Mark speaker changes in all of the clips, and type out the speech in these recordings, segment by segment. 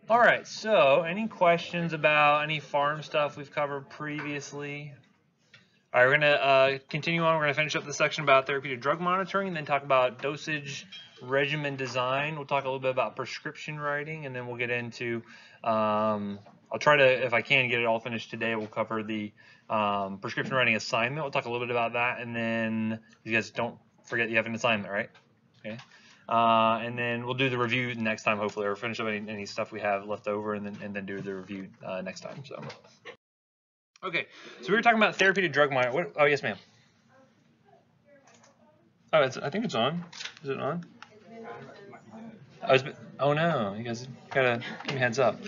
Speaker 1: All right, so any questions about any farm stuff we've covered previously? All right, we're going to continue on. We're going to finish up the section about therapeutic drug monitoring, and then talk about dosage regimen design. We'll talk a little bit about prescription writing, and then we'll get into, I'll try to, if I can, get it all finished today. We'll cover the prescription writing assignment. We'll talk a little bit about that, and then you guys don't forget you have an assignment, right? Okay. And then we'll do the review next time, hopefully, or finish up any stuff we have left over, and then do the review next time. So, okay. So we were talking about therapeutic drug monitoring. Oh, yes, ma'am. Oh, I think it's on. Is it on? Oh no, you guys gotta give me a heads up.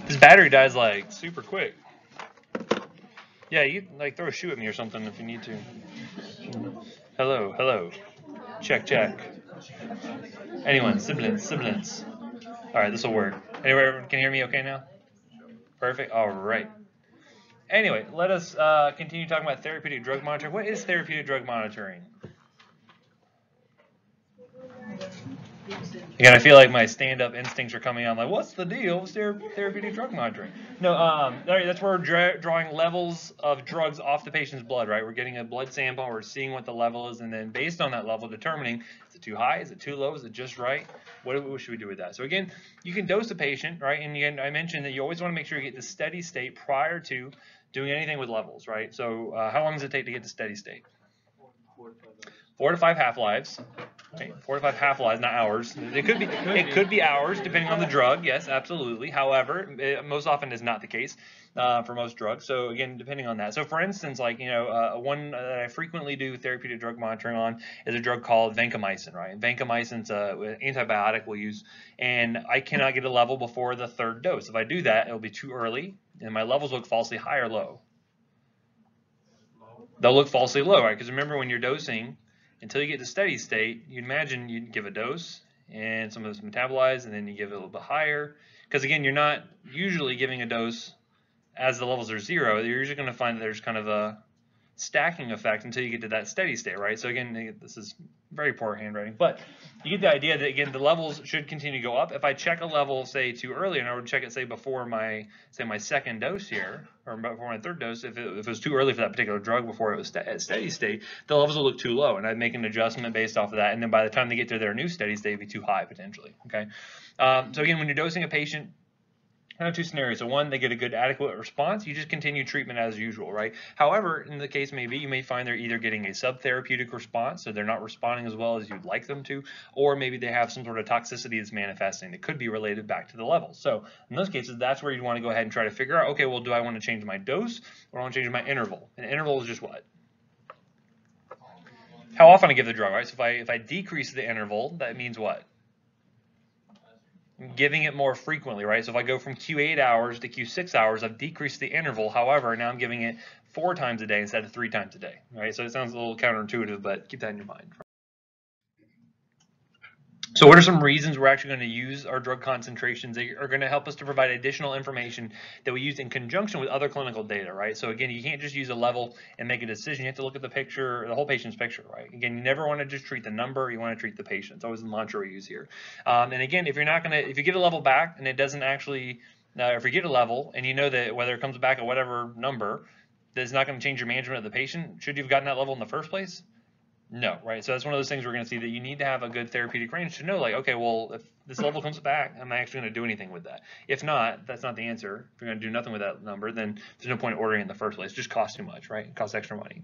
Speaker 1: This battery dies like super quick. Yeah, you like throw a shoe at me or something if you need to. Hello, hello. Check, check. Anyone, sibilance. All right, this will work. Anyway, can you hear me okay now? Perfect. All right. Anyway, let us continue talking about therapeutic drug monitoring. What is therapeutic drug monitoring? Again, I feel like my stand-up instincts are coming on. Like, what's the deal with therapeutic drug monitoring? No, that's where we're drawing levels of drugs off the patient's blood, right? We're getting a blood sample, we're seeing what the level is, and then based on that level, determining is it too high, is it too low, is it just right? What should we do with that? So again, you can dose a patient, right? And again, I mentioned that you always want to make sure you get to steady state prior to doing anything with levels, right? So how long does it take to get to steady state? 4 to 5 half-lives. Okay, 4 to 5 half-lives, not hours. It could be hours depending on the drug. Yes, absolutely. However, it most often is not the case for most drugs. So again, depending on that. So for instance, like one that I frequently do therapeutic drug monitoring on is a drug called vancomycin. Right, vancomycin's an antibiotic we'll use, and I cannot get a level before the 3rd dose. If I do that, it'll be too early, and my levels look falsely high or low. They'll look falsely low, right? Because remember, when you're dosing, until you get to steady state, you'd imagine you'd give a dose and some of it's metabolized, and then you give it a little bit higher. Because again, you're not usually giving a dose as the levels are 0. You're usually going to find that there's kind of a stacking effect until you get to that steady state, right? So again, this is very poor handwriting, but you get the idea that again the levels should continue to go up. If I check a level, say too early, and I would check it say before my 2nd dose here, or before my 3rd dose, if it was too early for that particular drug before it was at steady state, the levels will look too low, and I'd make an adjustment based off of that. And then by the time they get to their new steady state, it'd be too high potentially. Okay, so again, when you're dosing a patient, kind of 2 scenarios. So one, they get a good adequate response. You just continue treatment as usual, right? However, in the case maybe, you may find they're either getting a subtherapeutic response, so they're not responding as well as you'd like them to, or maybe they have some sort of toxicity that's manifesting that could be related back to the levels. So in those cases, that's where you want to go ahead and try to figure out, okay, well, do I want to change my dose or do I want to change my interval? And interval is just what? How often I give the drug, right? So if I decrease the interval, that means what? Giving it more frequently, right? So if I go from Q8 hours to Q6 hours, I've decreased the interval. However, now I'm giving it 4 times a day instead of 3 times a day, right? So it sounds a little counterintuitive, but keep that in your mind. So what are some reasons we're actually going to use our drug concentrations? They are going to help us to provide additional information that we use in conjunction with other clinical data, right? So again, you can't just use a level and make a decision. You have to look at the picture, the whole patient's picture, right? Again, you never want to just treat the number. You want to treat the patient. It's always the mantra we use here. And again, if you get a level back and it doesn't actually, if you get a level and you know that whether it comes back at whatever number, that's not going to change your management of the patient, should you have gotten that level in the first place? No, right? So that's one of those things we're going to see, that you need to have a good therapeutic range to know, like, okay, well, if this level comes back, am I actually going to do anything with that? If not, that's not the answer. If you're going to do nothing with that number, then there's no point ordering it in the first place. It just costs too much, right? It costs extra money.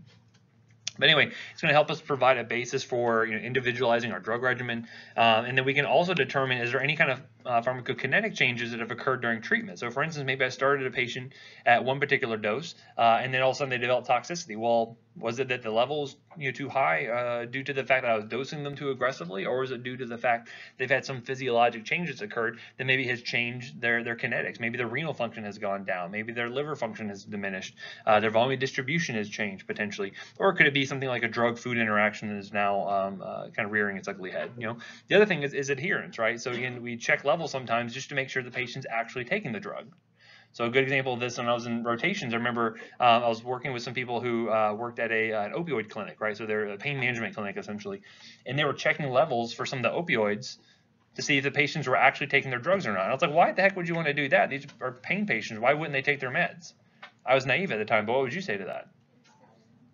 Speaker 1: But anyway, it's going to help us provide a basis for individualizing our drug regimen, and then we can also determine, is there any kind of pharmacokinetic changes that have occurred during treatment. So for instance, maybe I started a patient at one particular dose, and then all of a sudden they developed toxicity. Well, was it that the levels too high due to the fact that I was dosing them too aggressively, or is it due to the fact they've had some physiologic changes occurred that maybe has changed their kinetics? Maybe their renal function has gone down, maybe their liver function has diminished, their volume distribution has changed potentially, or could it be something like a drug-food interaction that is now kind of rearing its ugly head? The other thing is adherence, right? So again, we check levels sometimes just to make sure the patient's actually taking the drug. So a good example of this, when I was in rotations, I remember I was working with some people who worked at an opioid clinic, right? So they're a pain management clinic essentially, and they were checking levels for some of the opioids to see if the patients were actually taking their drugs or not. And I was like, why the heck would you want to do that? These are pain patients. Why wouldn't they take their meds? I was naive at the time, but what would you say to that?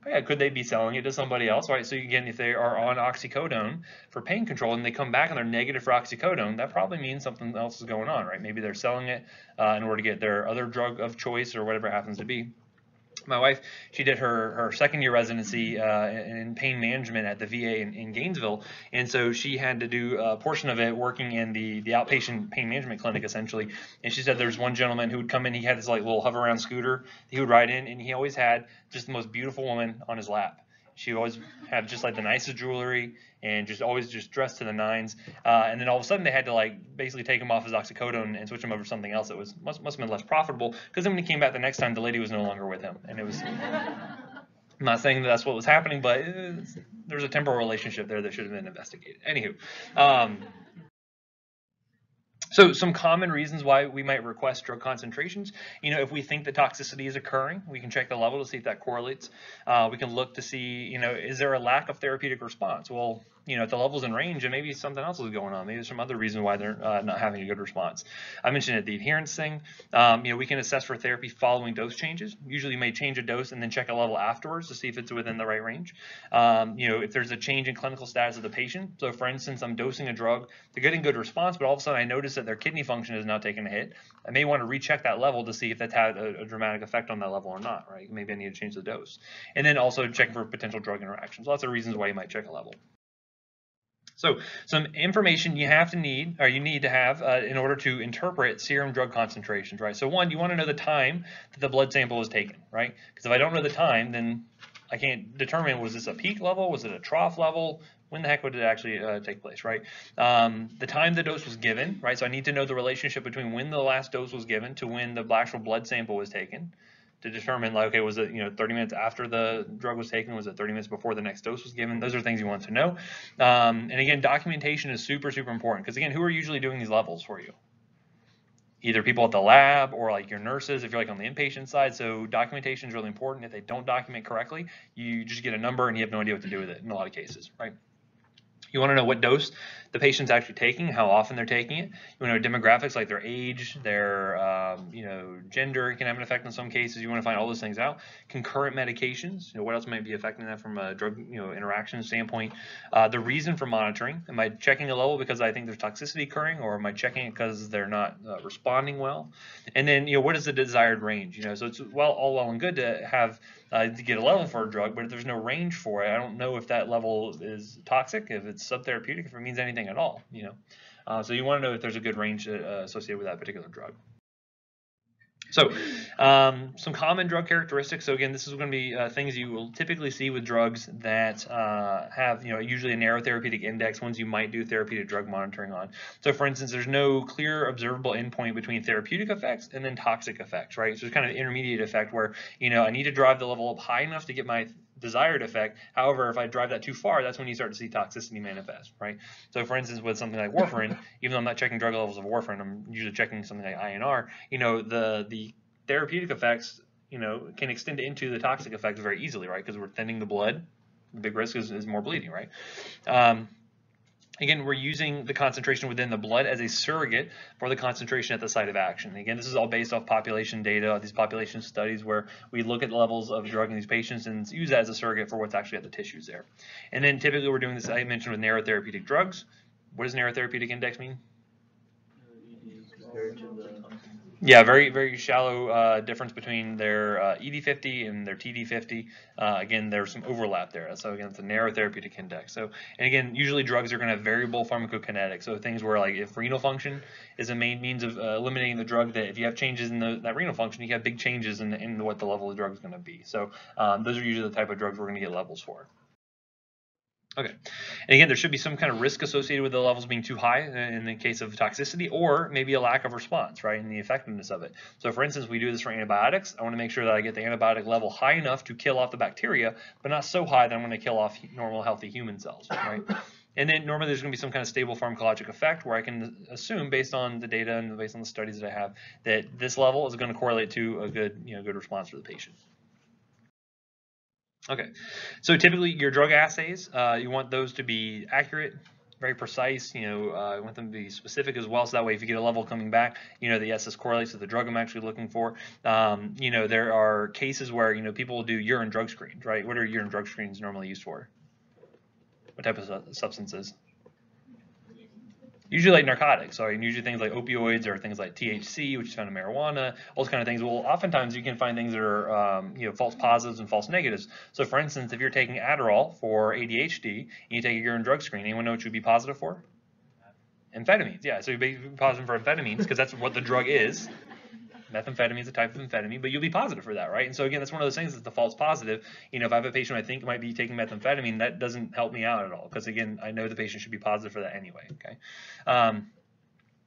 Speaker 1: Oh, yeah, could they be selling it to somebody else, right? So again, if they are on oxycodone for pain control and they come back and they're negative for oxycodone, that probably means something else is going on, right? Maybe they're selling it in order to get their other drug of choice or whatever it happens to be. My wife, she did her second-year residency in pain management at the VA in Gainesville, and so she had to do a portion of it working in the outpatient pain management clinic, essentially. And she said there's one gentleman who would come in, he had this like little hover-around scooter, he would ride in, and he always had just the most beautiful woman on his lap. She always had just like the nicest jewelry and just always just dressed to the nines. And then all of a sudden they had to like basically take him off his oxycodone and switch him over to something else that was must have been less profitable, because then when he came back the next time, the lady was no longer with him. And it was, I'm not saying that's what was happening, but there's a temporal relationship there that should have been investigated. Anywho. So some common reasons why we might request drug concentrations, if we think the toxicity is occurring, we can check the level to see if that correlates. We can look to see, is there a lack of therapeutic response? Well, if the level's in range, and maybe something else is going on. Maybe there's some other reason why they're not having a good response. I mentioned it, the adherence thing. We can assess for therapy following dose changes. Usually you may change a dose and then check a level afterwards to see if it's within the right range. If there's a change in clinical status of the patient. So for instance, I'm dosing a drug, they're getting good response, but all of a sudden I notice that their kidney function is now taking a hit. I may want to recheck that level to see if that's had a dramatic effect on that level or not, right? Maybe I need to change the dose. And then also checking for potential drug interactions. Lots of reasons why you might check a level. So some information you need to have in order to interpret serum drug concentrations, right? So one, you want to know the time that the blood sample was taken, right? Because if I don't know the time, then I can't determine, was this a peak level? Was it a trough level? When the heck would it actually take place, right? The time the dose was given, right? So I need to know the relationship between when the last dose was given to when the actual blood sample was taken, to determine, like, okay, was it 30 minutes after the drug was taken? Was it 30 minutes before the next dose was given? Those are things you want to know. And again, documentation is super, super important, because again, who are usually doing these levels for you? Either people at the lab or like your nurses if you're like on the inpatient side. So documentation is really important. If they don't document correctly, you just get a number and you have no idea what to do with it in a lot of cases, right? You want to know what dose the patient's actually taking, how often they're taking it. You want to know demographics like their age, their gender can have an effect in some cases. You want to find all those things out. Concurrent medications, what else might be affecting that from a drug interaction standpoint. The reason for monitoring, am I checking a level because I think there's toxicity occurring, or am I checking it because they're not responding well? And then what is the desired range? So it's all well and good to have to get a level for a drug, but if there's no range for it, I don't know if that level is toxic, if it's subtherapeutic, if it means anything at all. So you want to know if there's a good range associated with that particular drug. So some common drug characteristics. So again, this is going to be things you will typically see with drugs that have usually a narrow therapeutic index, ones you might do therapeutic drug monitoring on. So for instance, there's no clear observable endpoint between therapeutic effects and then toxic effects, right? So it's kind of an intermediate effect where I need to drive the level up high enough to get my desired effect. However, if I drive that too far, that's when you start to see toxicity manifest, right? So for instance, with something like warfarin, even though I'm not checking drug levels of warfarin, I'm usually checking something like INR, the therapeutic effects, can extend into the toxic effects very easily, right? Because we're thinning the blood. The big risk is more bleeding, right? Again, we're using the concentration within the blood as a surrogate for the concentration at the site of action. Again, this is all based off population data, these population studies where we look at the levels of drug in these patients and use that as a surrogate for what's actually at the tissues there. And then typically we're doing this, I mentioned, with narrow therapeutic drugs. What does narrow therapeutic index mean? Yeah, very, very shallow difference between their ED50 and their TD50. Again, there's some overlap there. So again, it's a narrow therapeutic index. So, and again, usually drugs are going to have variable pharmacokinetics. So things where, like, if renal function is a main means of eliminating the drug, that if you have changes in that renal function, you have big changes in what the level of the drug is going to be. So those are usually the type of drugs we're going to get levels for. Okay, and again, there should be some kind of risk associated with the levels being too high in the case of toxicity, or maybe a lack of response, right, in the effectiveness of it. So for instance, we do this for antibiotics. I want to make sure that I get the antibiotic level high enough to kill off the bacteria, but not so high that I'm going to kill off normal healthy human cells, right? And then normally there's going to be some kind of stable pharmacologic effect where I can assume, based on the data and based on the studies that I have, that this level is going to correlate to a good, good response for the patient. Okay, so typically your drug assays, you want those to be accurate, very precise. I want them to be specific as well, so that way if you get a level coming back, that yes, this correlates to the drug I'm actually looking for. There are cases where people will do urine drug screens, right? What are urine drug screens normally used for? What type of substances? Usually like narcotics, or usually things like opioids or things like THC, which is found in marijuana, all those kind of things. Well, oftentimes you can find things that are false positives and false negatives. So for instance, if you're taking Adderall for ADHD and you take a urine drug screen, anyone know what you'd be positive for? Amphetamines, yeah. So you'd be positive for amphetamines because that's what the drug is. Methamphetamine is a type of amphetamine, but you'll be positive for that, right? And so again, that's one of those things that's the false positive. If I have a patient I think might be taking methamphetamine, that doesn't help me out at all because again, I know the patient should be positive for that anyway. Okay.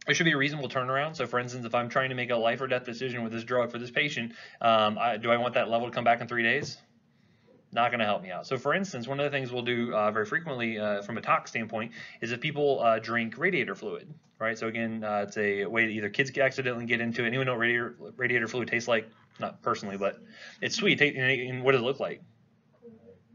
Speaker 1: It should be a reasonable turnaround. So for instance, if I'm trying to make a life or death decision with this drug for this patient, do I want that level to come back in 3 days? Not going to help me out. So for instance, one of the things we'll do very frequently from a tox standpoint is if people drink radiator fluid, right? So again, it's a way that either kids accidentally get into it. Anyone know what radiator fluid tastes like? Not personally, but it's sweet. And what does it look like?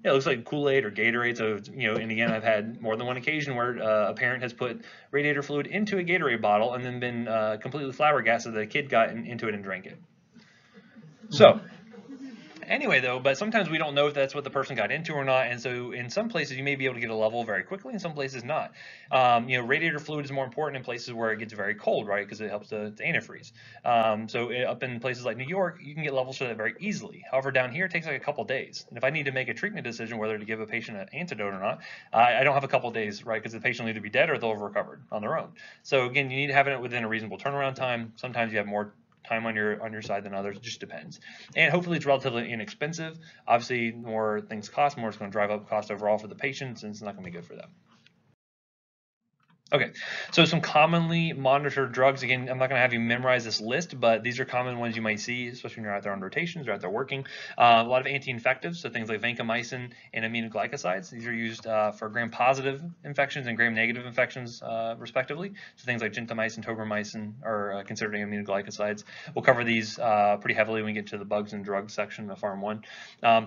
Speaker 1: Yeah, it looks like Kool-Aid or Gatorade. So, and again, I've had more than one occasion where a parent has put radiator fluid into a Gatorade bottle and then been completely flabbergasted that a kid got into it and drank it. So anyway, though, but sometimes we don't know if that's what the person got into or not, and so in some places you may be able to get a level very quickly, in some places not. Radiator fluid is more important in places where it gets very cold, right, because it helps to antifreeze. So up in places like New York, you can get levels for that very easily. However, down here it takes like a couple days, and if I need to make a treatment decision whether to give a patient an antidote or not, I don't have a couple days, right, because the patient will either be dead or they'll have recovered on their own. So again, you need to have it within a reasonable turnaround time. Sometimes you have more time on your side than others. It just depends. And hopefully it's relatively inexpensive. Obviously, the more things cost, more it's going to drive up cost overall for the patients, and it's not going to be good for them. Okay, so some commonly monitored drugs. Again, I'm not going to have you memorize this list, but these are common ones you might see, especially when you're out there on rotations or out there working. A lot of anti-infectives, so things like vancomycin and aminoglycosides. These are used for gram-positive infections and gram-negative infections, respectively. So things like gentamicin, tobramycin are considered aminoglycosides. We'll cover these pretty heavily when we get to the bugs and drugs section of Pharm 1.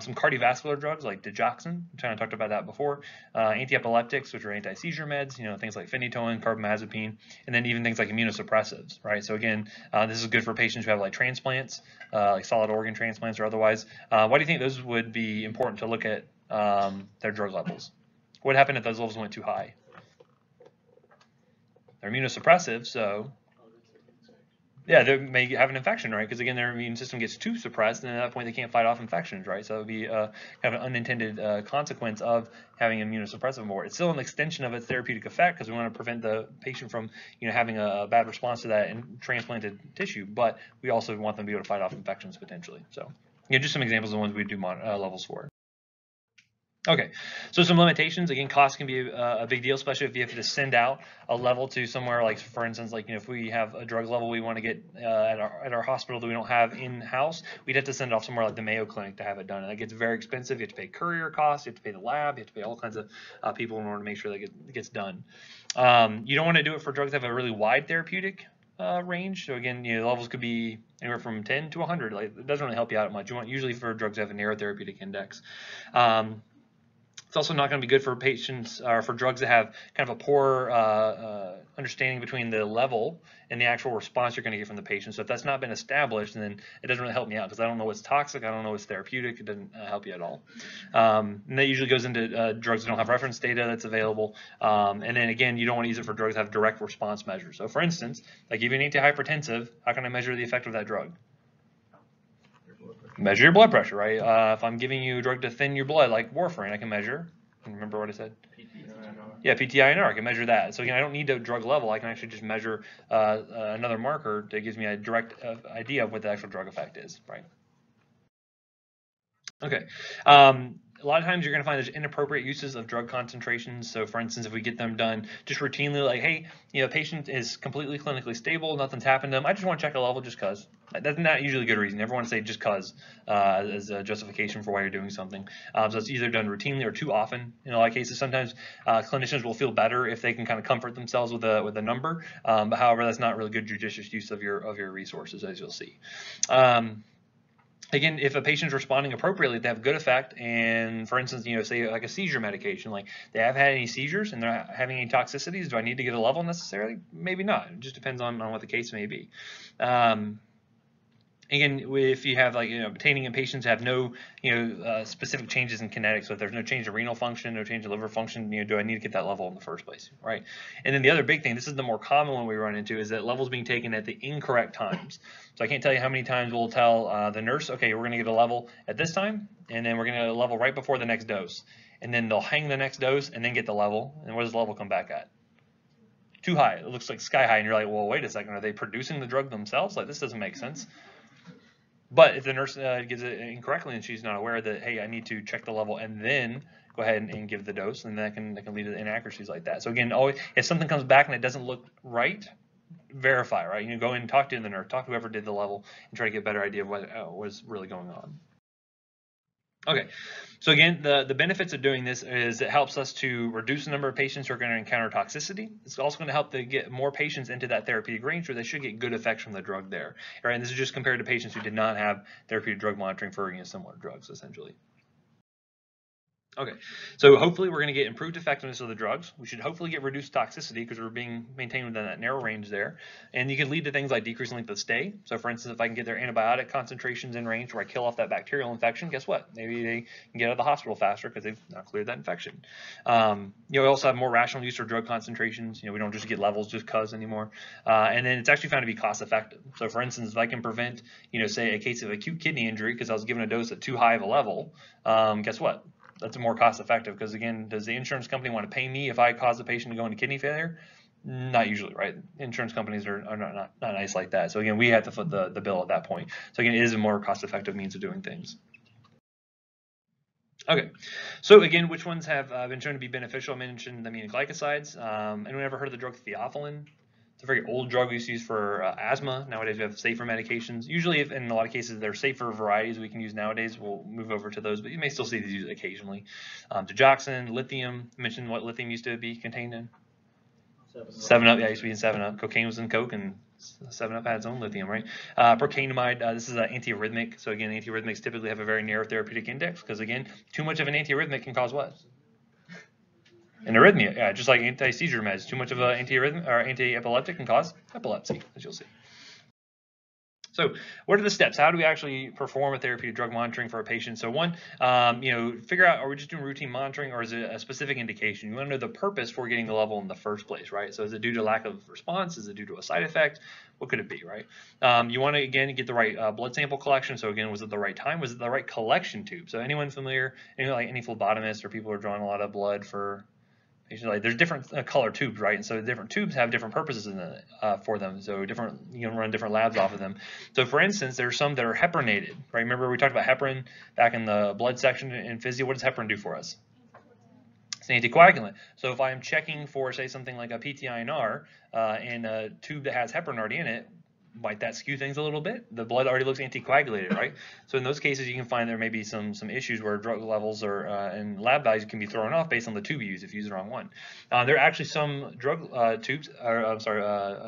Speaker 1: Some cardiovascular drugs like digoxin, we kind of talked about that before. Anti-epileptics, which are anti-seizure meds, things like phenytoin, carbamazepine, and then even things like immunosuppressives, right? So again, this is good for patients who have like transplants, like solid organ transplants or otherwise. Why do you think those would be important to look at their drug levels? What would happen if those levels went too high? They're immunosuppressive, so yeah, they may have an infection, right? Because again, their immune system gets too suppressed, and at that point, they can't fight off infections, right? So it would be kind of an unintended consequence of having immunosuppressive more. It's still an extension of its therapeutic effect because we want to prevent the patient from, having a bad response to that in transplanted tissue. But we also want them to be able to fight off infections potentially. So, just some examples of the ones we do levels for. Okay, so some limitations. Again, cost can be a big deal, especially if you have to send out a level to somewhere like, for instance, like if we have a drug level we want to get at our hospital that we don't have in-house, we'd have to send it off somewhere like the Mayo Clinic to have it done, and that gets very expensive. You have to pay courier costs, you have to pay the lab, you have to pay all kinds of people in order to make sure that it gets done. You don't want to do it for drugs that have a really wide therapeutic range. So again, the levels could be anywhere from 10 to 100. Like, it doesn't really help you out much. You want usually for drugs that have a narrow therapeutic index. It's also not going to be good for patients or for drugs that have kind of a poor understanding between the level and the actual response you're going to get from the patient. So if that's not been established, then it doesn't really help me out because I don't know what's toxic, I don't know what's therapeutic, it doesn't help you at all. And that usually goes into drugs that don't have reference data that's available. And then again, you don't want to use it for drugs that have direct response measures. So for instance, I give you an antihypertensive, how can I measure the effect of that drug? Measure your blood pressure, right? If I'm giving you a drug to thin your blood, like warfarin, I can measure. Remember what I said? Yeah, PTINR, I can measure that. So again, I don't need a drug level. I can actually just measure another marker that gives me a direct idea of what the actual drug effect is, right? Okay. A lot of times you're going to find there's inappropriate uses of drug concentrations. So for instance, if we get them done just routinely, like, hey, patient is completely clinically stable, nothing's happened to them, I just want to check a level just because. That's not usually a good reason. Everyone want to say just because as a justification for why you're doing something. So it's either done routinely or too often. In a lot of cases, sometimes clinicians will feel better if they can kind of comfort themselves with a number. But however, that's not really good judicious use of your resources, as you'll see. Again, if a patient's responding appropriately, they have good effect, and for instance, say like a seizure medication, like they have had any seizures and they're not having any toxicities, do I need to get a level necessarily? Maybe not. It just depends on what the case may be. Again, if you have obtaining in patients have no specific changes in kinetics, so if there's no change in renal function, no change in liver function, do I need to get that level in the first place, right? And then the other big thing, this is the more common one we run into, is that levels being taken at the incorrect times. So I can't tell you how many times we'll tell the nurse, okay, we're going to get a level at this time, and then we're going to level right before the next dose, and then they'll hang the next dose and then get the level, and what does the level come back at? Too high. It looks like sky high, and you're like, well, wait a second, are they producing the drug themselves? Like, this doesn't make sense. But if the nurse gives it incorrectly and she's not aware that, hey, I need to check the level and then go ahead and give the dose, and that can lead to inaccuracies like that. So again, always, if something comes back and it doesn't look right, verify, right? Go in and talk to the nurse, talk to whoever did the level, and try to get a better idea of what was really going on. Okay, so again, the benefits of doing this is it helps us to reduce the number of patients who are going to encounter toxicity. It's also going to help to get more patients into that therapeutic range where they should get good effects from the drug there. Right, and this is just compared to patients who did not have therapeutic drug monitoring for similar drugs, essentially. Okay, so hopefully we're going to get improved effectiveness of the drugs. We should hopefully get reduced toxicity because we're being maintained within that narrow range there. And you can lead to things like decreasing length of stay. So for instance, if I can get their antibiotic concentrations in range where I kill off that bacterial infection, guess what? Maybe they can get out of the hospital faster because they've not cleared that infection. We also have more rational use of drug concentrations. We don't just get levels just cause anymore. And then it's actually found to be cost effective. So for instance, if I can prevent, say a case of acute kidney injury because I was given a dose at too high of a level, guess what? That's more cost effective because, again, does the insurance company want to pay me if I cause the patient to go into kidney failure? Not usually, right? Insurance companies are not nice like that. So again, we have to foot the bill at that point. So again, it is a more cost effective means of doing things. Okay, so again, which ones have been shown to be beneficial? I mentioned the aminoglycosides. Anyone ever heard of the drug theophylline? It's a very old drug we used to use for asthma. Nowadays we have safer medications. Usually, if in a lot of cases they're safer varieties we can use nowadays, we'll move over to those, but you may still see these used occasionally. Digoxin, lithium. I mentioned what lithium used to be contained in. 7-Up, yeah, it used to be in 7-Up. Cocaine was in Coke, and 7-Up had its own lithium, right? Procainamide, this is an antiarrhythmic. So again, antiarrhythmics typically have a very narrow therapeutic index because, again, too much of an antiarrhythmic can cause what? An arrhythmia, yeah, just like anti-seizure meds. Too much of an anti-arrhythmic or anti-epileptic can cause epilepsy, as you'll see. So what are the steps? How do we actually perform a therapeutic drug monitoring for a patient? So one, figure out, are we just doing routine monitoring or is it a specific indication? You want to know the purpose for getting the level in the first place, right? So is it due to lack of response? Is it due to a side effect? What could it be, right? You want to, again, get the right blood sample collection. So again, was it the right time? Was it the right collection tube? So anyone familiar, any phlebotomists or people who are drawing a lot of blood for patients, like there's different color tubes, right? And so different tubes have different purposes in for them. So different, you can run different labs off of them. So for instance, there's some that are heparinated, right? Remember we talked about heparin back in the blood section in physio. What does heparin do for us? It's an anticoagulant. So if I am checking for, say, something like a PTINR in a tube that has heparin already in it, might that skew things a little bit? The blood already looks anticoagulated, right? So in those cases, you can find there may be some issues where drug levels or and lab values can be thrown off based on the tube you use if you use the wrong one. There are actually some drug tubes, or I'm sorry,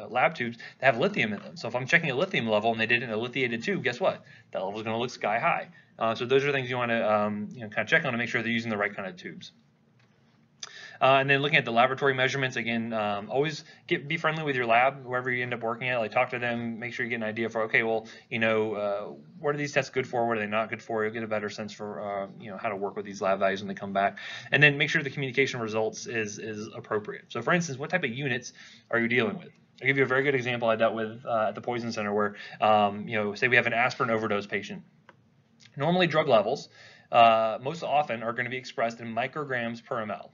Speaker 1: lab tubes that have lithium in them. So if I'm checking a lithium level and they did it in a lithiated tube, guess what? That level is going to look sky high. So those are things you want to kind of check on to make sure they're using the right kind of tubes. And then looking at the laboratory measurements, again, always be friendly with your lab, wherever you end up working at. Like talk to them, make sure you get an idea for, okay, well, what are these tests good for? What are they not good for? You'll get a better sense for, how to work with these lab values when they come back. And then make sure the communication results is appropriate. So for instance, what type of units are you dealing with? I'll give you a very good example I dealt with at the Poison Center where, say we have an aspirin overdose patient. Normally drug levels, most often are going to be expressed in micrograms per ml.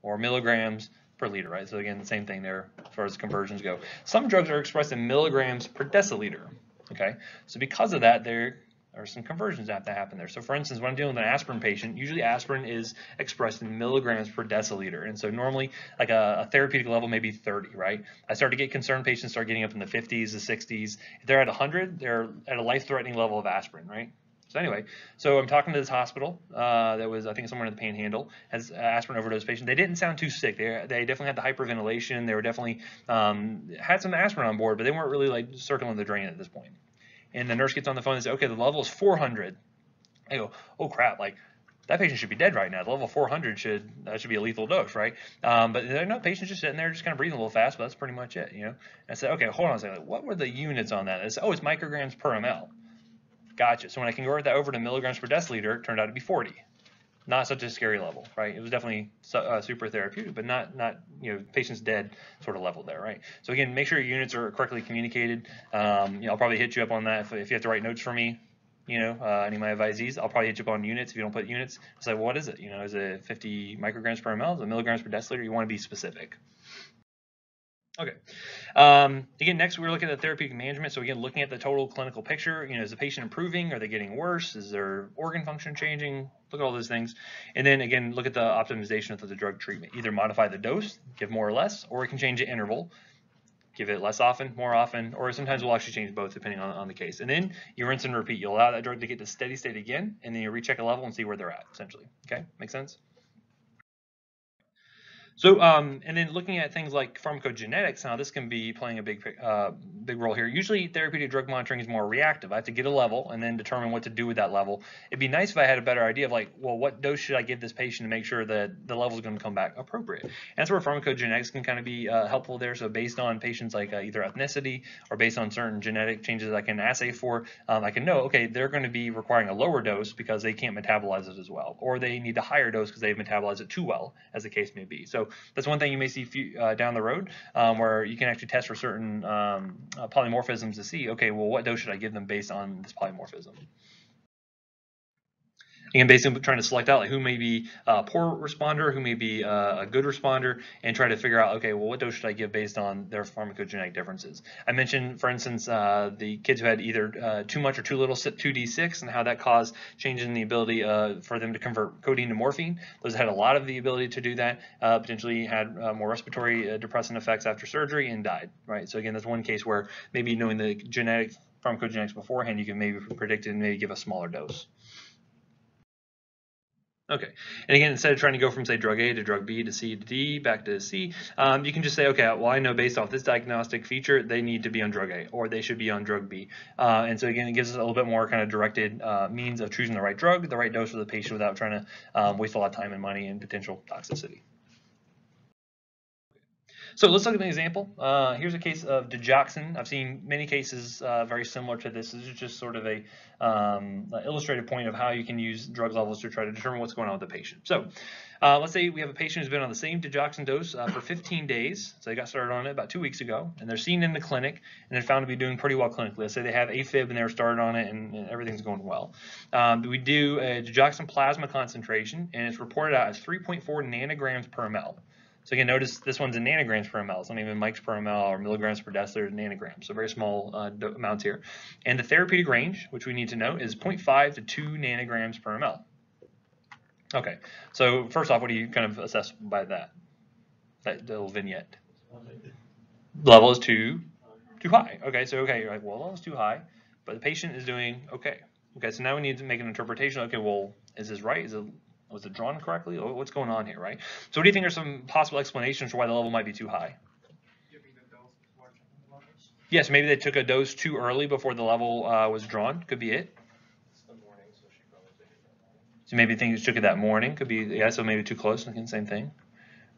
Speaker 1: Or milligrams per liter, right? So again, the same thing there as far as conversions go. Some drugs are expressed in milligrams per deciliter, okay? So because of that, there are some conversions that have to happen there. So for instance, when I'm dealing with an aspirin patient, usually aspirin is expressed in milligrams per deciliter. And so normally, like a therapeutic level may be 30, right? I start to get concerned, patients start getting up in the 50s, the 60s. If they're at 100, they're at a life-threatening level of aspirin, right? So anyway, so I'm talking to this hospital that was, I think, somewhere in the Panhandle, has aspirin overdose patient. They didn't sound too sick. They definitely had the hyperventilation. They were definitely had some aspirin on board, but they weren't really like circling the drain at this point. and the nurse gets on the phone and says, okay, the level is 400. I go, oh crap, like that patient should be dead right now. The level 400 should be a lethal dose, right? But they're not, patients just sitting there, just kind of breathing a little fast, but that's pretty much it, And I said, okay, hold on a second. What were the units on that? I said, oh, it's micrograms per ml. Gotcha. So when I convert that over to milligrams per deciliter, it turned out to be 40. Not such a scary level, right? It was definitely super therapeutic, but not patient's dead sort of level there, right? So again, make sure your units are correctly communicated. I'll probably hit you up on that if you have to write notes for me. Any of my advisees, I'll probably hit you up on units. If you don't put units, it's like, well, what is it? Is it 50 micrograms per ml? Is it milligrams per deciliter? You want to be specific. Okay. Again, next we're looking at the therapeutic management. So again, looking at the total clinical picture, is the patient improving? Are they getting worse? Is their organ function changing? Look at all those things. And then again, look at the optimization of the drug treatment. Either modify the dose, give more or less, or we can change the interval. Give it less often, more often, or sometimes we'll actually change both depending on the case. And then you rinse and repeat. You'll allow that drug to get to steady state again, and then you recheck a level and see where they're at, essentially. Okay, make sense? So, and then looking at things like pharmacogenetics, now this can be playing a big role here. Usually therapeutic drug monitoring is more reactive. I have to get a level and then determine what to do with that level. It'd be nice if I had a better idea of like, well, what dose should I give this patient to make sure that the level is going to come back appropriate? And that's where pharmacogenetics can kind of be helpful there. So based on patients like either ethnicity or based on certain genetic changes I can assay for, I can know, okay, they're going to be requiring a lower dose because they can't metabolize it as well, or they need a higher dose because they've metabolized it too well, as the case may be. So that's one thing you may see down the road where you can actually test for certain polymorphisms to see, okay, well, what dose should I give them based on this polymorphism? Again, basically trying to select out like who may be a poor responder, who may be a good responder, and try to figure out, okay, well, what dose should I give based on their pharmacogenetic differences? I mentioned, for instance, the kids who had either too much or too little CYP2D6 and how that caused changes in the ability for them to convert codeine to morphine. Those had a lot of the ability to do that, potentially had more respiratory depressant effects after surgery and died, right? So again, that's one case where maybe knowing the genetic pharmacogenetics beforehand, you can maybe predict it and maybe give a smaller dose. Okay, and again, instead of trying to go from, say, drug A to drug B to C to D, back to C, you can just say, okay, well, I know based off this diagnostic feature, they need to be on drug A, or they should be on drug B. And so again, it gives us a little bit more kind of directed means of choosing the right drug, the right dose for the patient without trying to waste a lot of time and money and potential toxicity. So let's look at an example. Here's a case of digoxin. I've seen many cases very similar to this. This is just sort of a illustrative point of how you can use drug levels to try to determine what's going on with the patient. So let's say we have a patient who's been on the same digoxin dose for 15 days. So they got started on it about 2 weeks ago, and they're seen in the clinic, and they're found to be doing pretty well clinically. Let's say they have AFib and they were started on it, and everything's going well. We do a digoxin plasma concentration, and it's reported out as 3.4 nanograms per ml. So again, notice this one's in nanograms per ml. It's not even mics per ml or milligrams per deciliter, nanograms. So very small amounts here. And the therapeutic range, which we need to know, is 0.5 to 2 nanograms per ml. Okay, so first off, what do you kind of assess by that little vignette? Level is too high. Okay, so you're like, well, level is too high, but the patient is doing okay. Okay, so now we need to make an interpretation. Okay, well, is this right? Was it drawn correctly? What's going on here, right? So what do you think are some possible explanations for why the level might be too high? Yes, maybe they took a dose too early before the level was drawn. Could be it. So maybe things took it that morning. Could be, yeah, so maybe too close. Again, same thing.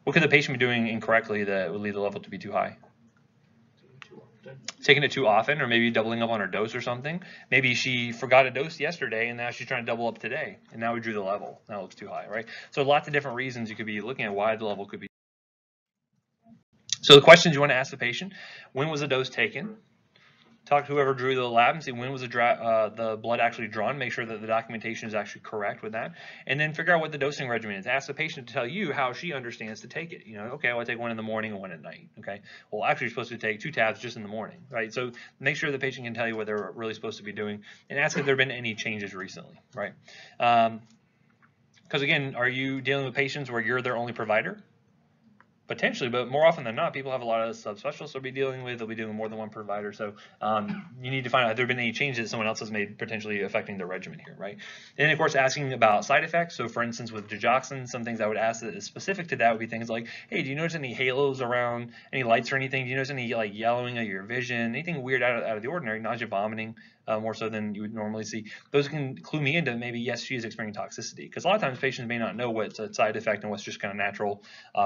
Speaker 1: What could the patient be doing incorrectly that would lead the level to be too high? Taking it too often, or maybe doubling up on her dose or something. Maybe she forgot a dose yesterday and now she's trying to double up today, and now we drew the level. Now it looks too high, right? So lots of different reasons you could be looking at why the level could be. So the questions you want to ask the patient: when was the dose taken? Talk to whoever drew the lab and see when was the blood actually drawn. Make sure that the documentation is actually correct with that, and then figure out what the dosing regimen is. Ask the patient to tell you how she understands to take it. Okay, well, I take one in the morning and one at night. Okay, well, actually, you're supposed to take 2 tabs just in the morning, right? So make sure the patient can tell you what they're really supposed to be doing, and ask if there have been any changes recently, right? Because again, are you dealing with patients where you're their only provider? Potentially, but more often than not, people have a lot of subspecialists they'll be dealing with. They'll be dealing with more than one provider. So you need to find out if there have been any changes that someone else has made potentially affecting their regimen here, right? And of course, asking about side effects. So for instance, with digoxin, some things I would ask that is specific to that would be things like, hey, do you notice any halos around, any lights or anything? Do you notice any like yellowing of your vision? Anything weird out of the ordinary? Nausea, vomiting? more so than you would normally see. Those can clue me into maybe, yes, she is experiencing toxicity, because a lot of times patients may not know what's a side effect and what's just kind of natural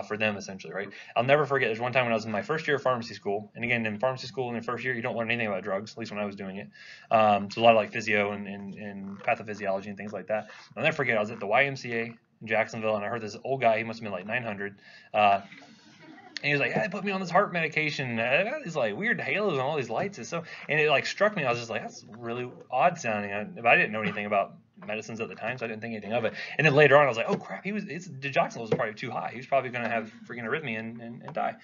Speaker 1: for them, essentially, right? I'll never forget, there's one time when I was in my first year of pharmacy school, and again, in pharmacy school in the first year, you don't learn anything about drugs, at least when I was doing it. So a lot of like physio and pathophysiology and things like that. I'll never forget, I was at the YMCA in Jacksonville, and I heard this old guy, he must have been like 900, and he was like, "Yeah, they put me on this heart medication. I got these like weird halos and all these lights." And so, and it like struck me. I was just like, "That's really odd sounding." But I didn't know anything about medicines at the time, so I didn't think anything of it. And then later on, I was like, "Oh crap, his digoxin was probably too high. He was probably going to have freaking arrhythmia and die."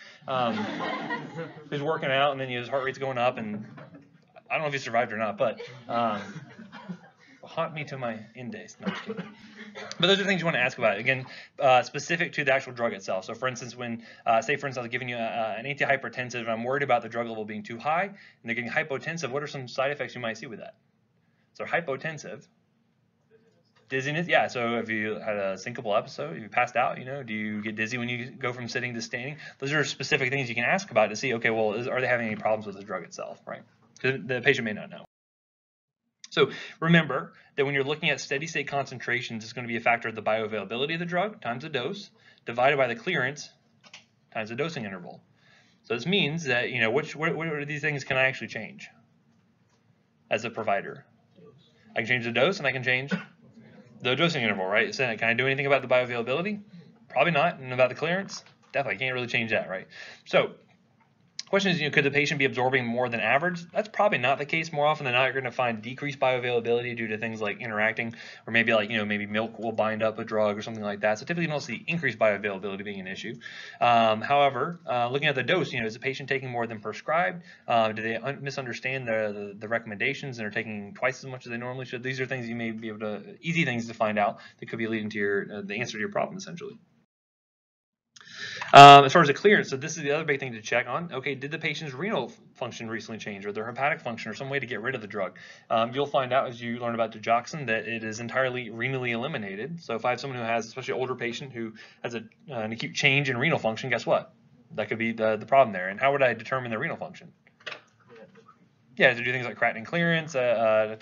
Speaker 1: He was working out, and then his heart rate's going up, and I don't know if he survived or not, but haunt me to my end days. No, I'm just kidding. But those are things you want to ask about. Again, specific to the actual drug itself. So for instance, when, say for instance, I was giving you an antihypertensive and I'm worried about the drug level being too high and they're getting hypotensive, what are some side effects you might see with that? So hypotensive, dizziness, yeah. So if you had a syncopal episode, if you passed out, do you get dizzy when you go from sitting to standing? Those are specific things you can ask about to see, okay, well, are they having any problems with the drug itself, right? Because the patient may not know. So remember that when you're looking at steady state concentrations, it's going to be a factor of the bioavailability of the drug times the dose divided by the clearance times the dosing interval. So this means that, what are these things can I actually change as a provider? I can change the dose and I can change the dosing interval, right? So can I do anything about the bioavailability? Probably not. And about the clearance? Definitely can't really change that, right? So question is, could the patient be absorbing more than average? That's probably not the case. More often than not, you're going to find decreased bioavailability due to things like interacting, or maybe like, maybe milk will bind up a drug or something like that. So typically you don't see increased bioavailability being an issue. However, looking at the dose, is the patient taking more than prescribed? Do they misunderstand the recommendations and are taking twice as much as they normally should? These are things you may be able to, easy things to find out that could be leading to the answer to your problem, essentially. As far as the clearance, so this is the other big thing to check on. Okay, did the patient's renal function recently change, or their hepatic function, or some way to get rid of the drug? You'll find out as you learn about digoxin that it is entirely renally eliminated. So if I have someone who has, especially an older patient who has an acute change in renal function, guess what? That could be the problem there. And how would I determine the renal function? Yeah, to do things like creatinine clearance, to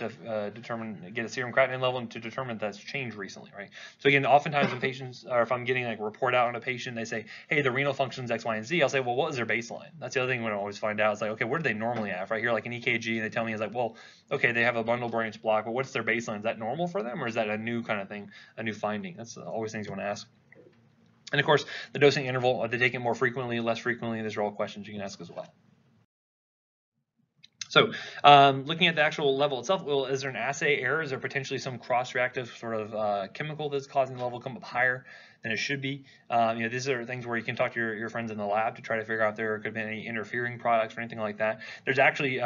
Speaker 1: get a serum creatinine level, and to determine that's changed recently, right? So again, oftentimes when patients, or if I'm getting like a report out on a patient, they say, hey, the renal function's X, Y, and Z. I'll say, well, what was their baseline? That's the other thing we always find out. It's like, okay, where do they normally have? Right here, like an EKG, and they tell me, it's like, well, okay, they have a bundle branch block, but what's their baseline? Is that normal for them, or is that a new kind of thing, a new finding? That's always things you want to ask. And of course, the dosing interval, are they taking it more frequently, less frequently? These are all questions you can ask as well. So looking at the actual level itself, well, is there an assay error? Is there potentially some cross-reactive sort of chemical that's causing the level to come up higher than it should be? These are things where you can talk to your friends in the lab to try to figure out if there could be any interfering products or anything like that. There's actually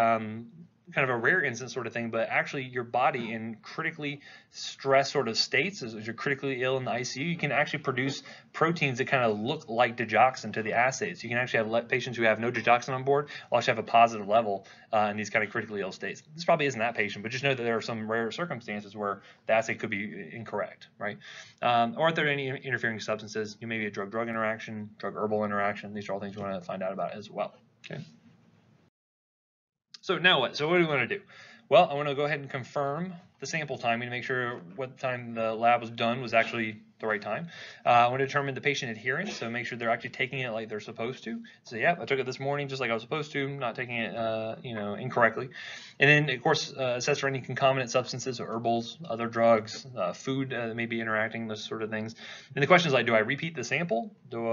Speaker 1: kind of a rare instance sort of thing, but actually your body in critically stressed sort of states, as you're critically ill in the ICU, you can actually produce proteins that kind of look like digoxin to the assays. You can actually have patients who have no digoxin on board will actually have a positive level in these kind of critically ill states. This probably isn't that patient, but just know that there are some rare circumstances where the assay could be incorrect, right? Or if there are any interfering substances, maybe a drug-drug interaction, drug-herbal interaction. These are all things you want to find out about as well. Okay. So now what? So what do we want to do? Well, I want to go ahead and confirm the sample timing to make sure what time the lab was done was actually the right time. I want to determine the patient adherence, so make sure they're actually taking it like they're supposed to. So yeah, I took it this morning just like I was supposed to, not taking it incorrectly. And then of course assess for any concomitant substances, so herbals, other drugs, food that may be interacting, those sort of things. And the question is like, do I repeat the sample? Do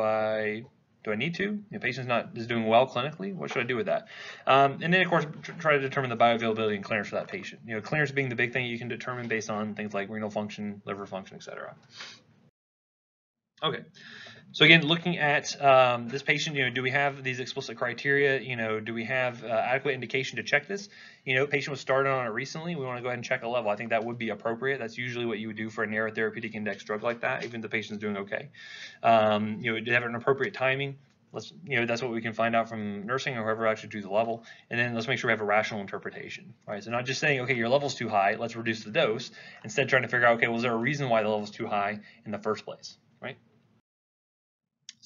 Speaker 1: I need to? The patient's is doing well clinically. What should I do with that? And then, of course, try to determine the bioavailability and clearance for that patient. Clearance being the big thing you can determine based on things like renal function, liver function, etc. Okay. So again, looking at this patient, do we have these explicit criteria? Do we have adequate indication to check this? Patient was started on it recently. We want to go ahead and check a level. I think that would be appropriate. That's usually what you would do for a narrow therapeutic index drug like that, even if the patient's doing okay. Do they have an appropriate timing? That's what we can find out from nursing or whoever actually do the level. And then let's make sure we have a rational interpretation, right? So not just saying, okay, your level's too high, let's reduce the dose. Instead, trying to figure out, okay, well, is there a reason why the level's too high in the first place, right?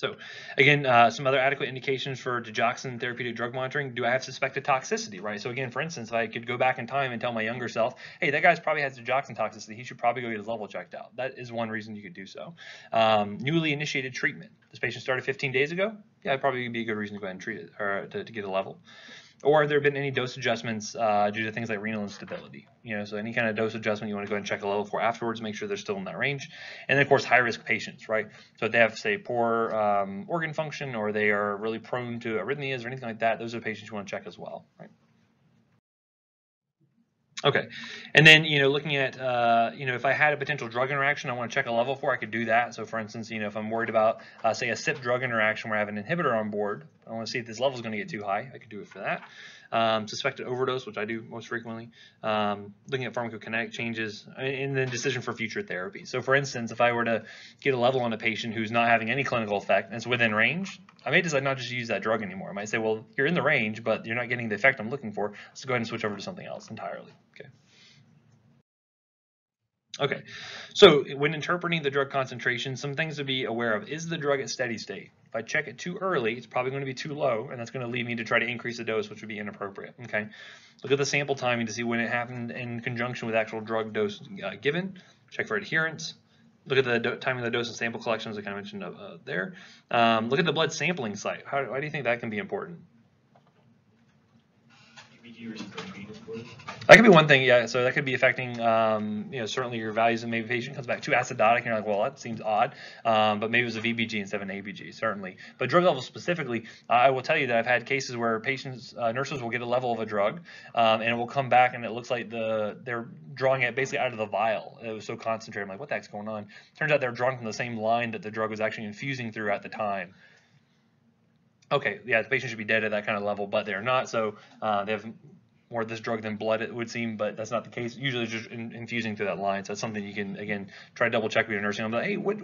Speaker 1: So again, some other adequate indications for digoxin therapeutic drug monitoring. Do I have suspected toxicity, right? So again, for instance, I could go back in time and tell my younger self, hey, that guy's probably has digoxin toxicity. He should probably go get his level checked out. That is one reason you could do so. Newly initiated treatment. This patient started 15 days ago. Yeah, it'd probably be a good reason to go ahead and treat it or to get a level. Or have there been any dose adjustments due to things like renal instability? So any kind of dose adjustment you want to go ahead and check a level for afterwards, make sure they're still in that range. And then of course, high-risk patients, right? So if they have, say, poor organ function, or they are really prone to arrhythmias or anything like that, those are patients you want to check as well, right? Okay, and then looking at if I had a potential drug interaction I want to check a level for, I could do that. So for instance, if I'm worried about say a CYP drug interaction where I have an inhibitor on board, I want to see if this level is going to get too high, I could do it for that. Suspected overdose, which I do most frequently. Looking at pharmacokinetic changes, and then decision for future therapy. So for instance, if I were to get a level on a patient who's not having any clinical effect and it's within range, I may decide not just to use that drug anymore. I might say, well, you're in the range, but you're not getting the effect I'm looking for. Let's go ahead and switch over to something else entirely. Okay, so when interpreting the drug concentration, some things to be aware of. Is the drug at steady state? If I check it too early, it's probably going to be too low, and that's going to lead me to try to increase the dose, which would be inappropriate. Okay, look at the sample timing to see when it happened in conjunction with actual drug dose given. Check for adherence. Look at the timing of the dose and sample collections, I kind of mentioned there. Look at the blood sampling site. Why do you think that can be important? That could be one thing, yeah. So that could be affecting, certainly your values, and maybe the patient comes back too acidotic, and you're like, well, that seems odd, but maybe it was a VBG instead of an ABG, certainly. But drug levels specifically, I will tell you that I've had cases where patients, nurses will get a level of a drug, and it will come back, and it looks like they're drawing it basically out of the vial. It was so concentrated. I'm like, what the heck's going on? Turns out they're drawing from the same line that the drug was actually infusing through at the time. Okay, yeah, the patient should be dead at that kind of level, but they're not, so they have more of this drug than blood, it would seem, but that's not the case. Usually it's just infusing through that line, so that's something you can, again, try to double check with your nursing home. Like, hey, what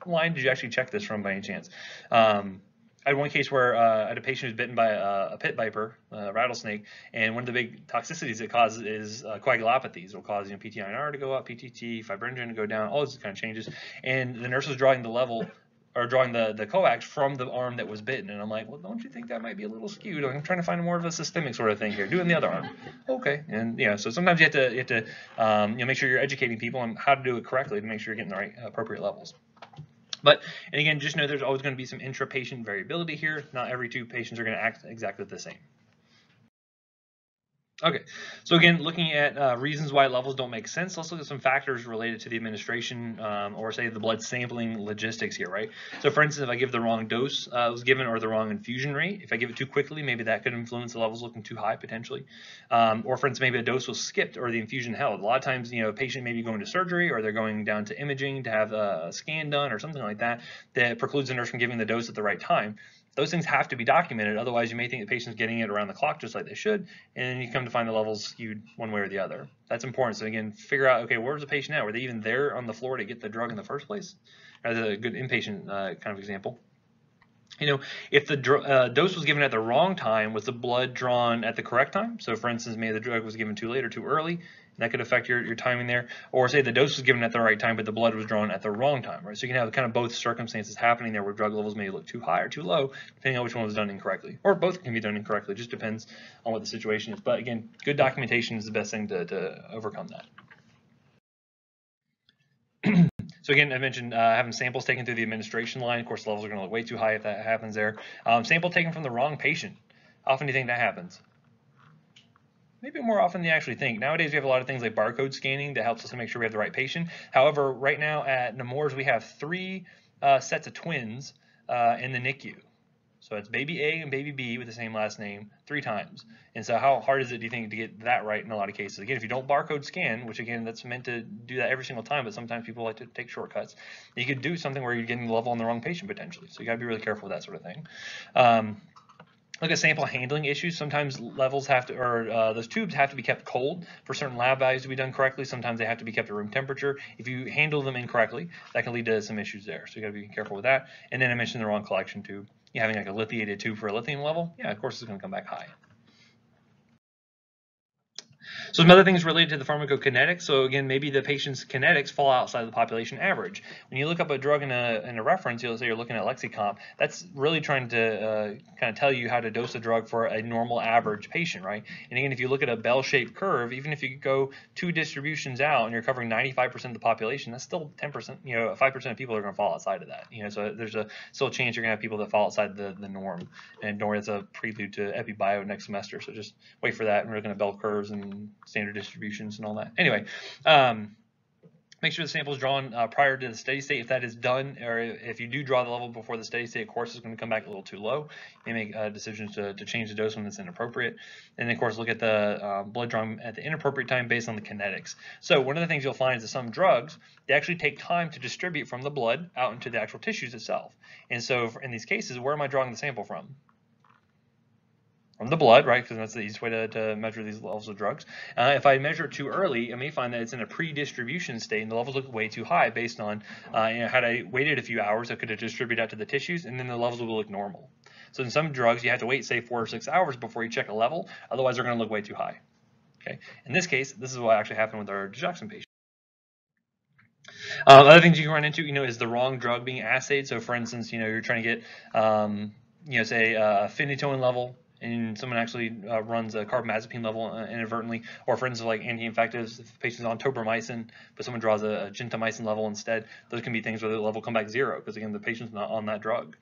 Speaker 1: line did you actually check this from by any chance? I had one case where I had a patient who's bitten by a pit viper, a rattlesnake, and one of the big toxicities it causes is coagulopathies. It'll cause PTINR to go up, PTT, fibrinogen to go down, all those kind of changes. And the nurse was drawing the level, or drawing the coax from the arm that was bitten. And I'm like, well, don't you think that might be a little skewed? I'm trying to find more of a systemic sort of thing here. Doing the other arm. Okay. And so sometimes you have to make sure you're educating people on how to do it correctly to make sure you're getting the right appropriate levels. And again, just know there's always going to be some intra-patient variability here. Not every two patients are going to act exactly the same. Okay, so again, looking at reasons why levels don't make sense, let's look at some factors related to the administration or say the blood sampling logistics here, right? So for instance, if I give the wrong dose was given or the wrong infusion rate, if I give it too quickly, maybe that could influence the levels looking too high potentially. Or for instance, maybe a dose was skipped or the infusion held. A lot of times, a patient may be going to surgery or they're going down to imaging to have a scan done or something like that that precludes the nurse from giving the dose at the right time. Those things have to be documented, otherwise you may think the patient's getting it around the clock just like they should, and you come to find the levels skewed one way or the other. That's important. So again, figure out, okay, where's the patient at? Were they even there on the floor to get the drug in the first place? That's a good inpatient kind of example. If the dose was given at the wrong time, was the blood drawn at the correct time? So for instance, maybe the drug was given too late or too early, and that could affect your timing there. Or say the dose was given at the right time, but the blood was drawn at the wrong time, right? So you can have kind of both circumstances happening there where drug levels may look too high or too low, depending on which one was done incorrectly. Or both can be done incorrectly, it just depends on what the situation is. But again, good documentation is the best thing to overcome that. So again, I mentioned having samples taken through the administration line. Of course, levels are going to look way too high if that happens there. Sample taken from the wrong patient. How often do you think that happens? Maybe more often than you actually think. Nowadays, we have a lot of things like barcode scanning that helps us to make sure we have the right patient. However, right now at Nemours, we have 3 sets of twins in the NICU. So it's baby A and baby B with the same last name 3 times. And so how hard is it, do you think, to get that right in a lot of cases? Again, if you don't barcode scan, which again, that's meant to do that every single time, but sometimes people like to take shortcuts, you could do something where you're getting the level on the wrong patient potentially. So you gotta be really careful with that sort of thing. Look at sample handling issues. Sometimes levels have to, or those tubes have to be kept cold for certain lab values to be done correctly. Sometimes they have to be kept at room temperature. If you handle them incorrectly, that can lead to some issues there. So you got to be careful with that. And then I mentioned the wrong collection tube. You having like a lithiated tube for a lithium level, yeah, of course it's going to come back high. So some other things related to the pharmacokinetics. So again, maybe the patient's kinetics fall outside the population average. When you look up a drug in a reference, you'll say you're looking at LexiComp. That's really trying to kind of tell you how to dose a drug for a normal average patient, right? And again, if you look at a bell-shaped curve, even if you go 2 distributions out and you're covering 95% of the population, that's still 10%. 5% of people are going to fall outside of that. So there's still a chance you're going to have people that fall outside the norm. And don't worry, that's a prelude to EpiBio next semester. So just wait for that. And we're looking at bell curves and standard distributions and all that. Anyway, make sure the sample is drawn prior to the steady state. If that is done, or if you do draw the level before the steady state, of course, it's going to come back a little too low. You may make decisions to change the dose when it's inappropriate. And then, of course, look at the blood drawn at the inappropriate time based on the kinetics. So one of the things you'll find is that some drugs, they actually take time to distribute from the blood out into the actual tissues itself. And so in these cases, where am I drawing the sample from? From the blood, right? Because that's the easiest way to measure these levels of drugs. If I measure it too early, I may find that it's in a pre-distribution state and the levels look way too high based on, had I waited a few hours, I could have distributed out to the tissues and then the levels will look normal. So in some drugs, you have to wait, say, 4 or 6 hours before you check a level. Otherwise, they're going to look way too high. Okay. In this case, this is what actually happened with our digoxin patient. Other things you can run into, is the wrong drug being assayed. So for instance, you're trying to get, say, a phenytoin level, and someone actually runs a carbamazepine level inadvertently, or for instance, like anti-infectives, if the patient's on tobramycin, but someone draws a gentamicin level instead, those can be things where the level come back 0, because again, the patient's not on that drug.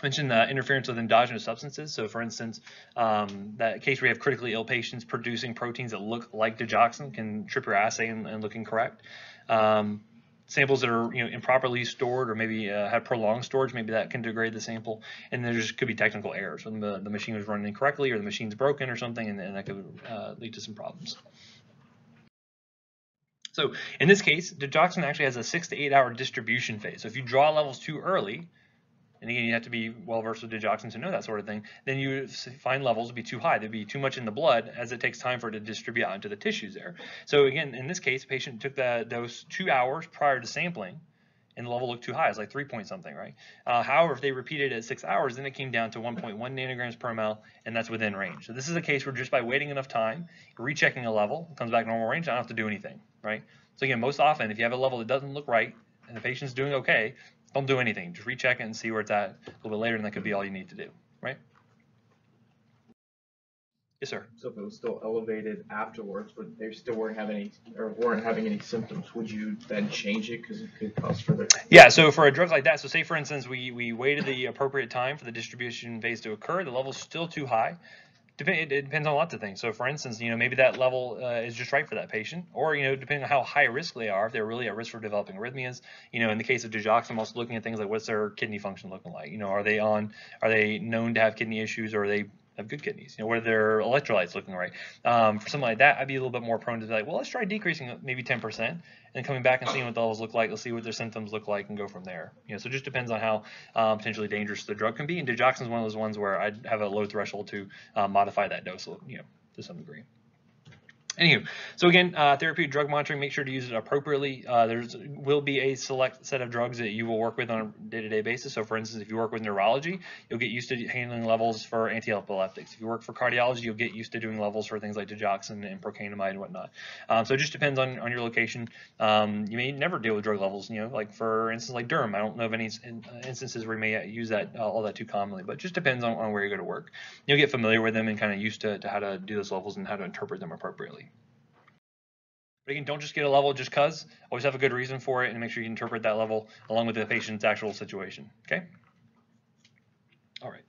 Speaker 1: Mentioned interference with endogenous substances. So for instance, that case where you have critically ill patients producing proteins that look like digoxin can trip your assay and look incorrect. Samples that are improperly stored or maybe have prolonged storage, maybe that can degrade the sample. And there just could be technical errors when the machine was running incorrectly or the machine's broken or something, and that could lead to some problems. So in this case, digoxin actually has a 6 to 8 hour distribution phase. So if you draw levels too early, and again, you have to be well versed with digoxin to know that sort of thing, then you find levels to be too high. There'd be too much in the blood as it takes time for it to distribute out into the tissues there. So again, in this case, the patient took that dose 2 hours prior to sampling, and the level looked too high. It's like 3 point something, right? However, if they repeated it at 6 hours, then it came down to 1.1 nanograms per ml, and that's within range. So this is a case where just by waiting enough time, rechecking a level, it comes back normal range, I don't have to do anything, right? So again, most often, if you have a level that doesn't look right, and the patient's doing okay, don't do anything. Just recheck it and see where it's at a little bit later, and that could be all you need to do, right? Yes, sir.
Speaker 2: So if it was still elevated afterwards, but they still weren't having any symptoms, would you then change it because it could cause further?
Speaker 1: Yeah. So for a drug like that, so say for instance we waited the appropriate time for the distribution phase to occur, the level's still too high. It depends on lots of things. So for instance, maybe that level is just right for that patient, or depending on how high risk they are, if they're really at risk for developing arrhythmias. In the case of digoxin, I'm also looking at things like what's their kidney function looking like. Are they known to have kidney issues, or are they have good kidneys? What are their electrolytes looking like? For something like that, I'd be a little bit more prone to be like, well, let's try decreasing maybe 10%, and coming back and seeing what the levels look like. Let's see what their symptoms look like and go from there. So it just depends on how potentially dangerous the drug can be. And digoxin is one of those ones where I'd have a low threshold to modify that dose, to some degree. Anywho, so again, therapeutic drug monitoring, make sure to use it appropriately. There will be a select set of drugs that you will work with on a day-to-day basis. So for instance, if you work with neurology, you'll get used to handling levels for anti-epileptics. If you work for cardiology, you'll get used to doing levels for things like digoxin and procainamide and whatnot. So it just depends on your location. You may never deal with drug levels, like for instance, like derm. I don't know of any instances where you may use that all that too commonly, but it just depends on where you go to work. You'll get familiar with them and kind of used to how to do those levels and how to interpret them appropriately. But again, don't just get a level just because. Always have a good reason for it and make sure you interpret that level along with the patient's actual situation. Okay? All right.